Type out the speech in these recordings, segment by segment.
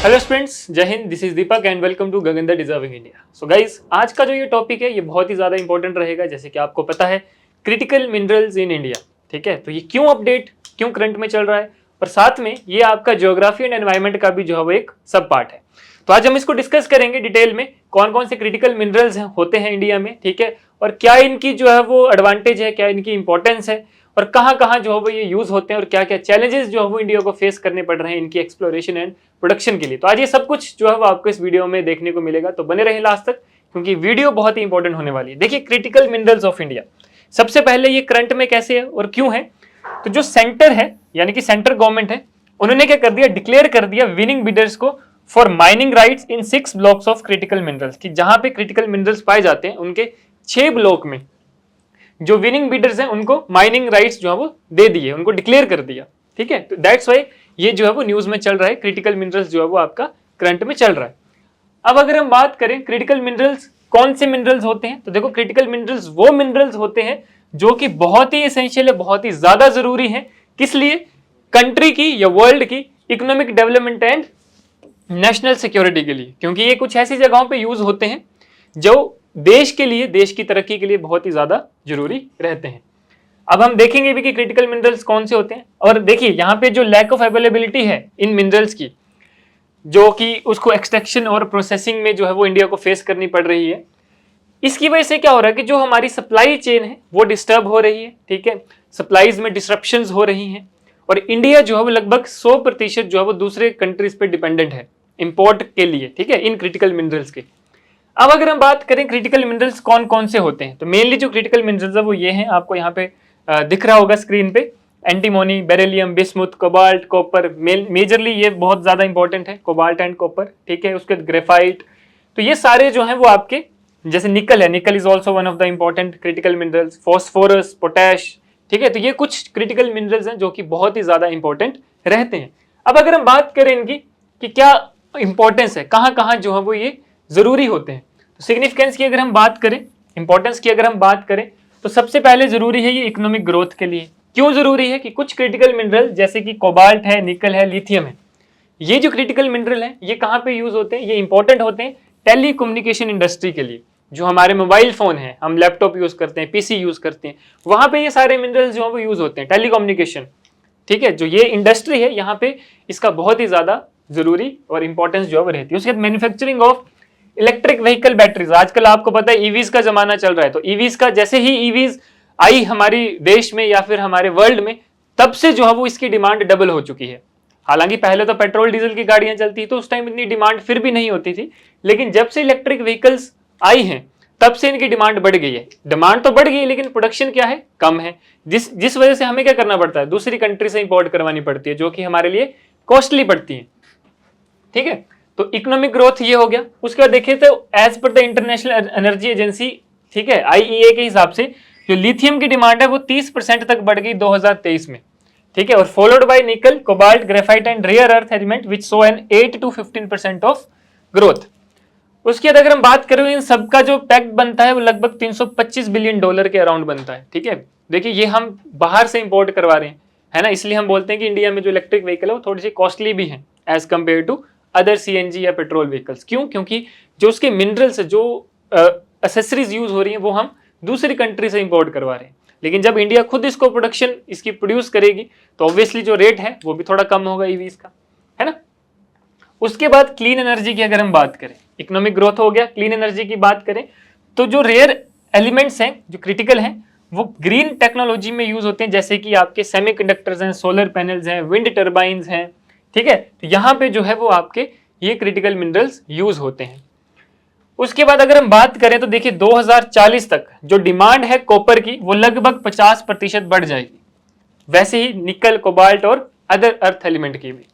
Hello students, जय हिंद। This is Deepak and welcome to Gagan the deserving India. So guys, आज का जो ये टॉपिक है ये बहुत ही ज़्यादा इंपॉर्टेंट रहेगा। जैसे कि आपको पता है, क्रिटिकल मिनरल्स इन इंडिया। ठीक है, तो ये क्यों अपडेट, क्यों करंट में चल रहा है, और साथ में ये आपका ज्योग्राफी एंड एनवायरमेंट का भी जो है वो एक सब पार्ट है। तो आज हम इसको डिस्कस करेंगे डिटेल में, कौन कौन से क्रिटिकल मिनरल्स होते हैं इंडिया में, ठीक है, और क्या इनकी जो है वो एडवांटेज है, क्या इनकी इंपॉर्टेंस है, और कहाँ कहाँ जो है वो ये यूज होते हैं, और क्या क्या चैलेंजेस जो है वो इंडिया को फेस करने पड़ रहे हैं इनकी एक्सप्लोरेशन एंड प्रोडक्शन के लिए। तो आज ये सब कुछ जो है वो आपको इस वीडियो में देखने को मिलेगा, तो बने रहे लास्ट तक, क्योंकि वीडियो बहुत ही इंपॉर्टेंट होने वाली है। देखिए, क्रिटिकल मिनरल्स ऑफ इंडिया, सबसे पहले ये करंट में कैसे है और क्यों है। तो जो सेंटर है, यानी कि सेंट्रल गवर्नमेंट है, उन्होंने क्या कर दिया, डिक्लेयर कर दिया विनिंग बिडर्स को for mining rights in 6 blocks of critical minerals, कि जहां पे क्रिटिकल मिनरल्स पाए जाते हैं उनके 6 ब्लॉक में जो विनिंग बिडर्स हैं उनको माइनिंग राइट्स जो है वो दे दिए, उनको डिक्लेयर कर दिया। ठीक है, तो दैट्स वाई ये जो है वो न्यूज में चल रहा है, क्रिटिकल मिनरल्स जो है वो आपका करंट में चल रहा है। अब अगर हम बात करें क्रिटिकल मिनरल्स कौन से मिनरल्स होते हैं, तो देखो, क्रिटिकल मिनरल्स वो मिनरल्स होते हैं जो कि बहुत ही एसेंशियल है, बहुत ही ज्यादा जरूरी है। किस लिए? कंट्री की या वर्ल्ड की economic development and national security के लिए, क्योंकि ये कुछ ऐसी जगहों पे यूज होते हैं जो देश के लिए, देश की तरक्की के लिए बहुत ही ज्यादा जरूरी रहते हैं। अब हम देखेंगे भी कि क्रिटिकल मिनरल्स कौन से होते हैं। और देखिए, यहाँ पे जो लैक ऑफ अवेलेबिलिटी है इन मिनरल्स की, जो कि उसको एक्सट्रैक्शन और प्रोसेसिंग में जो है वो इंडिया को फेस करनी पड़ रही है, इसकी वजह से क्या हो रहा है कि जो हमारी सप्लाई चेन है वो डिस्टर्ब हो रही है। ठीक है, सप्लाईज में डिसरप्शंस हो रही हैं, और इंडिया जो है वो लगभग 100% जो है वो दूसरे कंट्रीज पे डिपेंडेंट है इंपोर्ट के लिए। ठीक है, इन क्रिटिकल मिनरल्स के। अब अगर हम बात करें क्रिटिकल मिनरल्स कौन कौन से होते हैं, तो मेनली जो क्रिटिकल मिनरल्स है वो ये हैं, आपको यहाँ पे दिख रहा होगा स्क्रीन पे, antimony, beryllium, bismuth, cobalt, copper. Majorly ये बहुत ज्यादा इंपॉर्टेंट है, कोबाल्ट एंड कॉपर। ठीक है, उसके ग्रेफाइट, तो ये सारे जो हैं वो आपके, जैसे निकल है, निकल is also one of the important critical minerals, phosphorus, potash. ठीक है, तो ये कुछ क्रिटिकल मिनरल्स हैं जो कि बहुत ही ज्यादा इंपॉर्टेंट रहते हैं। अब अगर हम बात करें इनकी कि क्या इंपॉर्टेंस है, कहाँ कहाँ जो है वो ये जरूरी होते हैं, तो सिग्निफिकेंस की अगर हम बात करें, इंपॉर्टेंस की अगर हम बात करें, तो सबसे पहले जरूरी है ये इकोनॉमिक ग्रोथ के लिए। क्यों जरूरी है कि कुछ क्रिटिकल मिनरल जैसे कि कोबाल्ट है, निकल है, लिथियम है, ये जो क्रिटिकल मिनरल है ये कहाँ पे यूज होते हैं, ये इंपॉर्टेंट होते हैं टेली कम्युनिकेशन इंडस्ट्री के लिए। जो हमारे मोबाइल फोन है, हम लैपटॉप यूज करते हैं, पीसी यूज करते हैं, वहां पे ये सारे मिनरल्स जो है वो यूज होते हैं, टेलीकम्युनिकेशन। ठीक है, जो ये इंडस्ट्री है यहाँ पे इसका बहुत ही ज्यादा जरूरी और इंपॉर्टेंस जो है वो रहती है। उसके बाद manufacturing of electric vehicle batteries, आजकल आपको पता है ईवीज का जमाना चल रहा है, तो ईवीज का जैसे ही ईवीज आई हमारी देश में या फिर हमारे वर्ल्ड में, तब से जो है वो इसकी डिमांड डबल हो चुकी है। हालांकि पहले तो पेट्रोल डीजल की गाड़ियां चलती तो उस टाइम इतनी डिमांड फिर भी नहीं होती थी, लेकिन जब से इलेक्ट्रिक व्हीकल्स आई हैं तब से इनकी डिमांड बढ़ गई है। डिमांड तो बढ़ गई लेकिन प्रोडक्शन क्या है, कम है, जिस वजह से हमें क्या करना पड़ता है, दूसरी कंट्री से इंपोर्ट करवानी पड़ती है, जो कि हमारे लिए कॉस्टली पड़ती है। ठीक है, तो इकोनॉमिक ग्रोथ ये हो गया। उसके बाद देखिए, तो as per the international energy agency, ठीक है, आईईए के हिसाब से जो लिथियम की डिमांड है वो 30% तक बढ़ गई 2023 में। ठीक है, और followed by nickel, cobalt, graphite and rare earth element which so an 8 to 15% of growth. उसके बाद अगर हम बात करें, इन सबका जो पैक्ट बनता है वो लगभग $325 बिलियन के अराउंड बनता है। ठीक है, देखिए ये हम बाहर से इंपोर्ट करवा रहे हैं, है ना, इसलिए हम बोलते हैं कि इंडिया में जो इलेक्ट्रिक व्हीकल है वो थोड़ी सी कॉस्टली भी है as compare to other CNG या पेट्रोल व्हीकल्स। क्यों? क्योंकि जो उसके मिनरल्स, जो एसेसरीज यूज हो रही हैं वो हम दूसरी कंट्री से इंपोर्ट करवा रहे हैं। लेकिन जब इंडिया खुद इसको प्रोडक्शन इसकी प्रोड्यूस करेगी तो ऑब्वियसली जो रेट है वो भी थोड़ा कम होगा ईवीज का, है ना। उसके बाद क्लीन एनर्जी की अगर हम बात करें, इकोनॉमिक ग्रोथ हो गया, क्लीन एनर्जी की बात करें, तो जो रेयर एलिमेंट्स हैं जो क्रिटिकल हैं वो ग्रीन टेक्नोलॉजी में यूज होते हैं, जैसे कि आपके सेमीकंडक्टर्स हैं, सोलर पैनल्स हैं, विंड टर्बाइंस हैं। ठीक है, तो यहाँ पे जो है वो आपके ये क्रिटिकल मिनरल्स यूज होते हैं। उसके बाद अगर हम बात करें तो देखिए 2040 तक जो डिमांड है कॉपर की वो लगभग 50% बढ़ जाएगी, वैसे ही निकल, कोबाल्ट और अदर अर्थ एलिमेंट की भी।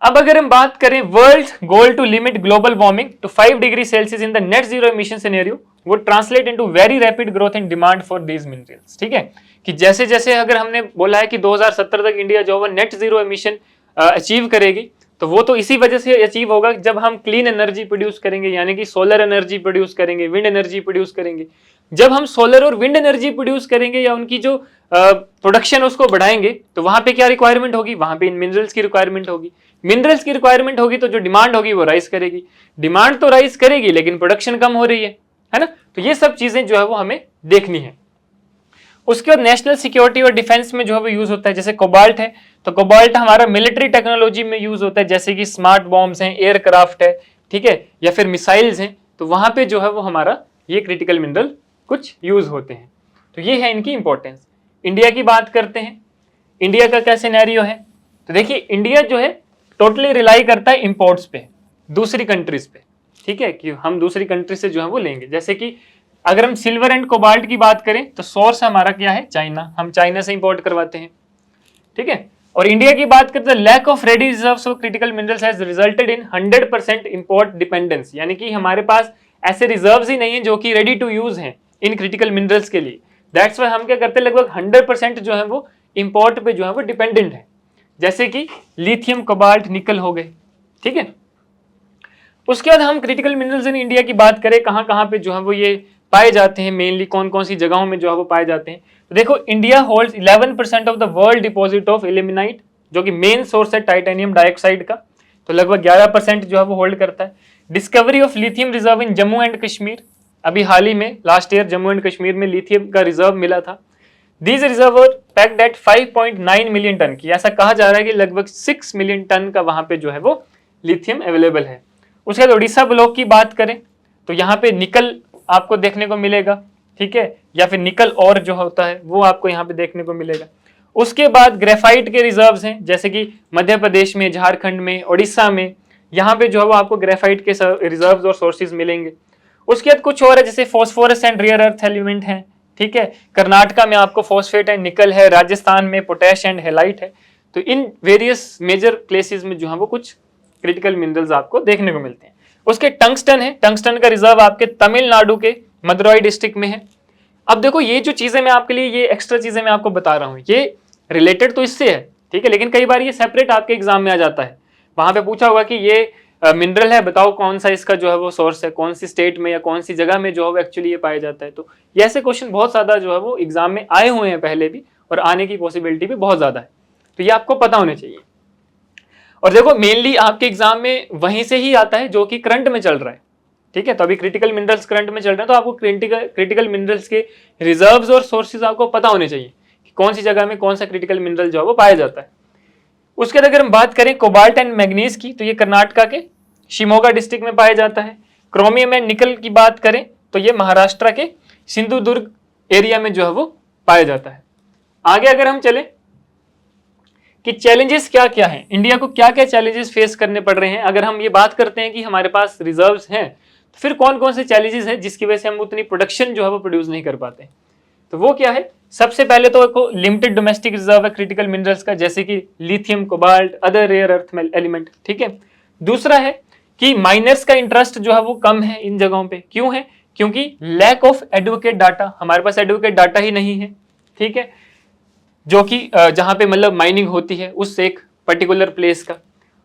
अब अगर हम बात करें world goal to limit global warming to 5 degree Celsius in the net zero emission scenario वो translate into very rapid growth in demand for these minerals. ठीक है, कि जैसे जैसे अगर हमने बोला है कि 2070 तक इंडिया जो है नेट जीरो एमिशन अचीव करेगी, तो वो तो इसी वजह से अचीव होगा जब हम क्लीन एनर्जी प्रोड्यूस करेंगे, यानी कि सोलर एनर्जी प्रोड्यूस करेंगे, विंड एनर्जी प्रोड्यूस करेंगे। जब हम सोलर और विंड एनर्जी प्रोड्यूस करेंगे या उनकी जो प्रोडक्शन उसको बढ़ाएंगे तो वहां पे क्या रिक्वायरमेंट होगी, वहां पे इन मिनरल्स की रिक्वायरमेंट होगी। मिनरल्स की रिक्वायरमेंट होगी तो जो डिमांड होगी वो राइज करेगी, डिमांड तो राइज करेगी लेकिन प्रोडक्शन कम हो रही है ना। तो ये सब चीजें जो है वो हमें देखनी है। उसके बाद नेशनल सिक्योरिटी और डिफेंस में जो है वो यूज होता है, जैसे कोबाल्ट है तो कोबाल्ट हमारा मिलिट्री टेक्नोलॉजी में यूज होता है, जैसे कि स्मार्ट बॉम्ब्स हैं, एयरक्राफ्ट है, ठीक है, या फिर मिसाइल्स हैं, तो वहां पे जो है वो हमारा ये क्रिटिकल मिनरल कुछ यूज होते हैं। तो ये है इनकी इंपॉर्टेंस। इंडिया की बात करते हैं, इंडिया का क्या सिनेरियो है, तो देखिए इंडिया जो है टोटली रिलाई करता है इंपोर्ट्स पे, दूसरी कंट्रीज पे, ठीक है, कि हम दूसरी कंट्री से जो है वो लेंगे। जैसे कि अगर हम सिल्वर एंड कोबाल्ट की बात करें तो सोर्स हमारा क्या है, चाइना, हम चाइना से इंपोर्ट करवाते हैं, ठीक है। और इंडिया की बात करते हैं, lack of ready reserves of critical minerals has resulted in 100% import dependence, यानी कि हमारे पास ऐसे रिजर्व्स ही नहीं है जो कि रेडी टू यूज हैं इन क्रिटिकल मिनरल्स के लिए। दैट्स वाई हम क्या करते हैं, लगभग 100% जो है वो इंपोर्ट पे जो है वो डिपेंडेंट है, जैसे कि लिथियम, कोबाल्ट, निकल हो गए, ठीक है। उसके बाद हम क्रिटिकल मिनरल्स इन इंडिया की बात करें, कहां कहां पे जो है वो ये पाए जाते हैं, मेनली कौन कौन सी जगहों में जो है वो पाए जाते हैं। तो देखो India holds 11% of the world deposit of ilmenite, जो कि मेन सोर्स है टाइटेनियम डाइऑक्साइड का, तो लगभग 11% जो है वो होल्ड करता है। Discovery of lithium reserve in Jammu and Kashmir, अभी हाल ही में last year Jammu and Kashmir में लिथियम का रिजर्व मिला था। These reserve packed at 5.9 million ton की, ऐसा कहा जा रहा है कि लगभग 6 मिलियन टन का वहां पे जो है वो लिथियम अवेलेबल है। उसके बाद उड़ीसा ब्लॉक की बात करें तो यहाँ पे निकल आपको देखने को मिलेगा, ठीक है, या फिर निकल और जो होता है वो आपको यहाँ पे देखने को मिलेगा। उसके बाद ग्रेफाइट के रिजर्व्स हैं, जैसे कि मध्य प्रदेश में, झारखंड में, उड़ीसा में, यहाँ पे जो है वो आपको ग्रेफाइट के रिजर्व्स और सोर्सेज मिलेंगे। उसके बाद कुछ और है, जैसे phosphorus and rear earth element है, ठीक है, कर्नाटका में आपको फॉस्फेट एंड निकल है, राजस्थान में पोटैश एंड हेलाइट है। तो इन वेरियस मेजर प्लेसेस में जो है वो कुछ क्रिटिकल मिनरल्स आपको देखने को मिलते हैं। उसके टंगस्टन है, टंगस्टन का रिजर्व आपके तमिलनाडु के मदुरई डिस्ट्रिक्ट में है। अब देखो ये जो चीजें मैं आपके लिए, ये एक्स्ट्रा चीजें मैं आपको बता रहा हूँ, ये रिलेटेड तो इससे है, ठीक है, लेकिन कई बार ये सेपरेट आपके एग्जाम में आ जाता है। वहां पे पूछा होगा कि ये मिनरल है, बताओ कौन सा इसका जो है वो सोर्स है, कौन सी स्टेट में या कौन सी जगह में जो है वो एक्चुअली ये पाया जाता है। तो ये ऐसे क्वेश्चन बहुत ज्यादा जो है वो एग्जाम में आए हुए हैं पहले भी, और आने की पॉसिबिलिटी भी बहुत ज्यादा है, तो ये आपको पता होने चाहिए। और देखो मेनली आपके एग्जाम में वहीं से ही आता है जो कि करंट में चल रहा है, ठीक है। तो अभी क्रिटिकल मिनरल्स करंट में चल रहे हैं, तो आपको क्रिटिकल मिनरल्स के रिजर्व्स और सोर्सेज आपको पता होने चाहिए कि कौन सी जगह में कौन सा क्रिटिकल मिनरल जो है वो पाया जाता है। उसके बाद अगर हम बात करें कोबाल्ट एंड मैग्नीज की, तो ये कर्नाटका के शिमोगा डिस्ट्रिक्ट में पाया जाता है। क्रोमियम एंड निकल की बात करें तो ये महाराष्ट्र के सिंधुदुर्ग एरिया में जो है वो पाया जाता है। आगे अगर हम चले कि चैलेंजेस क्या क्या हैं, इंडिया को क्या क्या चैलेंजेस फेस करने पड़ रहे हैं, अगर हम ये बात करते हैं कि हमारे पास रिजर्व्स हैं, तो फिर कौन कौन से चैलेंजेस हैं जिसकी वजह से हम उतनी प्रोडक्शन जो है वो प्रोड्यूस नहीं कर पाते। तो वो क्या है, सबसे पहले तो लिमिटेड डोमेस्टिक रिजर्व है क्रिटिकल मिनरल्स का, जैसे कि lithium, cobalt, other rare earth element, ठीक है। दूसरा है कि माइनर्स का इंटरेस्ट जो है वो कम है इन जगहों पे, क्यों है, क्योंकि लैक ऑफ एडवोकेट डाटा, हमारे पास एडवोकेट डाटा ही नहीं है, ठीक है, जो कि जहां पे मतलब माइनिंग होती है उस एक पर्टिकुलर प्लेस का।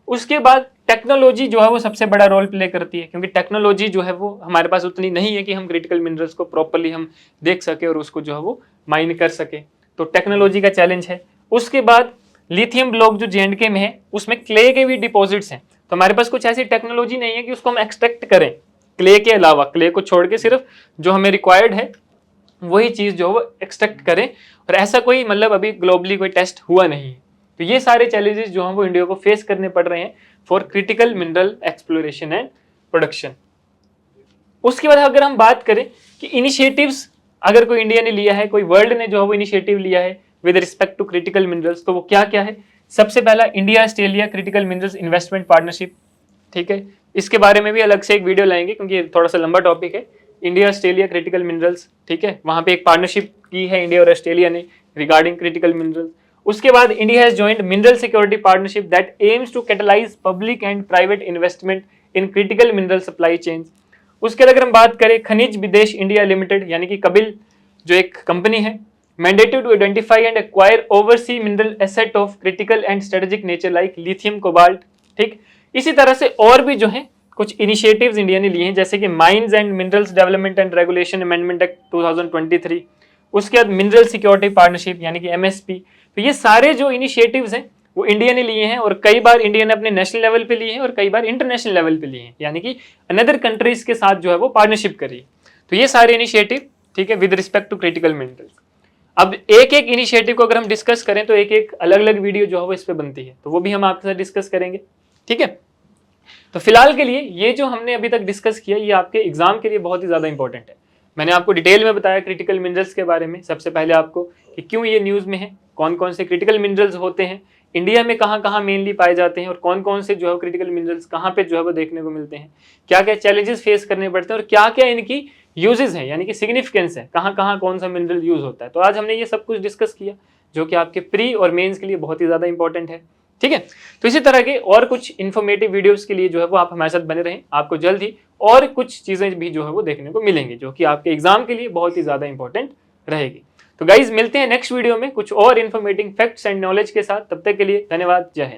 उसके बाद टेक्नोलॉजी जो है वो सबसे बड़ा रोल प्ले करती है, क्योंकि टेक्नोलॉजी जो है वो हमारे पास उतनी नहीं है कि हम क्रिटिकल मिनरल्स को प्रॉपर्ली हम देख सके और उसको जो है वो माइन कर सके, तो टेक्नोलॉजी का चैलेंज है। उसके बाद लिथियम ब्लॉक जो J&K में है उसमें क्ले के भी डिपॉजिट्स हैं, तो हमारे पास कुछ ऐसी टेक्नोलॉजी नहीं है कि उसको हम एक्सट्रैक्ट करें क्ले के अलावा, क्ले को छोड़ के सिर्फ जो हमें रिक्वायर्ड है वही चीज जो वो एक्सट्रैक्ट करें, और ऐसा कोई मतलब अभी ग्लोबली कोई टेस्ट हुआ नहीं है। तो ये सारे चैलेंजेस जो हैं वो इंडिया को फेस करने पड़ रहे हैं for critical mineral exploration and production. उसके बाद अगर हम बात करें कि इनिशिएटिव्स अगर कोई इंडिया ने लिया है, कोई वर्ल्ड ने जो है वो इनिशिएटिव लिया है with respect to critical minerals, तो वो क्या क्या है। सबसे पहला India Australia critical minerals investment partnership, ठीक है, इसके बारे में भी अलग से एक वीडियो लाएंगे क्योंकि थोड़ा सा लंबा टॉपिक है। इंडिया ऑस्ट्रेलिया क्रिटिकल मिनरल्स, ठीक है, वहां पे एक पार्टनरशिप की है इंडिया और ऑस्ट्रेलिया ने रिगार्डिंग क्रिटिकल मिनरल्स। उसके बाद India has joined mineral security partnership that aims to catalyse public and private investment in critical mineral supply chain. उसके बाद अगर हम बात करें खनिज विदेश इंडिया लिमिटेड यानी कि कबिल जो एक कंपनी है, mandated to identify and acquire oversea mineral asset of critical and strategic nature like lithium, cobalt, ठीक। इसी तरह से और भी जो है कुछ इनिशिएटिव्स इंडिया ने लिए हैं, जैसे कि mines and minerals development and regulation amendment act 2023, उसके बाद मिनरल सिक्योरिटी पार्टनरशिप यानी कि MSP। तो ये सारे जो इनिशिएटिव्स हैं वो इंडिया ने लिए हैं, और कई बार इंडिया ने अपने नेशनल लेवल पे लिए हैं और कई बार इंटरनेशनल लेवल पे लिए हैं, यानी कि अनदर कंट्रीज के साथ जो है वो पार्टनरशिप करी। तो ये सारे इनिशिएटिव, ठीक है, with respect to critical minerals. अब एक एक इनिशिएटिव को अगर हम डिस्कस करें तो एक एक अलग अलग वीडियो जो है वो इस पे बनती है, तो वो भी हम आपके साथ डिस्कस करेंगे, ठीक है। तो फिलहाल के लिए ये जो हमने अभी तक डिस्कस किया ये आपके एग्जाम के लिए बहुत ही ज्यादा इंपॉर्टेंट है। मैंने आपको डिटेल में बताया क्रिटिकल मिनरल्स के बारे में, सबसे पहले आपको कि क्यों ये न्यूज में है, कौन कौन से क्रिटिकल मिनरल्स होते हैं, इंडिया में कहाँ कहाँ मेनली पाए जाते हैं, और कौन कौन से जो है क्रिटिकल मिनरल्स कहाँ पे जो है वो देखने को मिलते हैं, क्या क्या चैलेंजेस फेस करने पड़ते हैं, और क्या क्या इनकी यूजेस हैं, यानी कि सिग्निफिकेंस है, कहाँ कहाँ कौन सा मिनरल यूज होता है। तो आज हमने ये सब कुछ डिस्कस किया जो कि आपके प्री और मेंस के लिए बहुत ही ज्यादा इंपॉर्टेंट है, ठीक है। तो इसी तरह के और कुछ इन्फॉर्मेटिव वीडियोस के लिए जो है वो आप हमारे साथ बने रहें, आपको जल्द ही और कुछ चीजें भी जो है वो देखने को मिलेंगी जो कि आपके एग्जाम के लिए बहुत ही ज्यादा इंपॉर्टेंट रहेगी। तो गाइज मिलते हैं नेक्स्ट वीडियो में कुछ और इन्फॉर्मेटिव फैक्ट्स एंड नॉलेज के साथ, तब तक के लिए धन्यवाद, जय हिंद।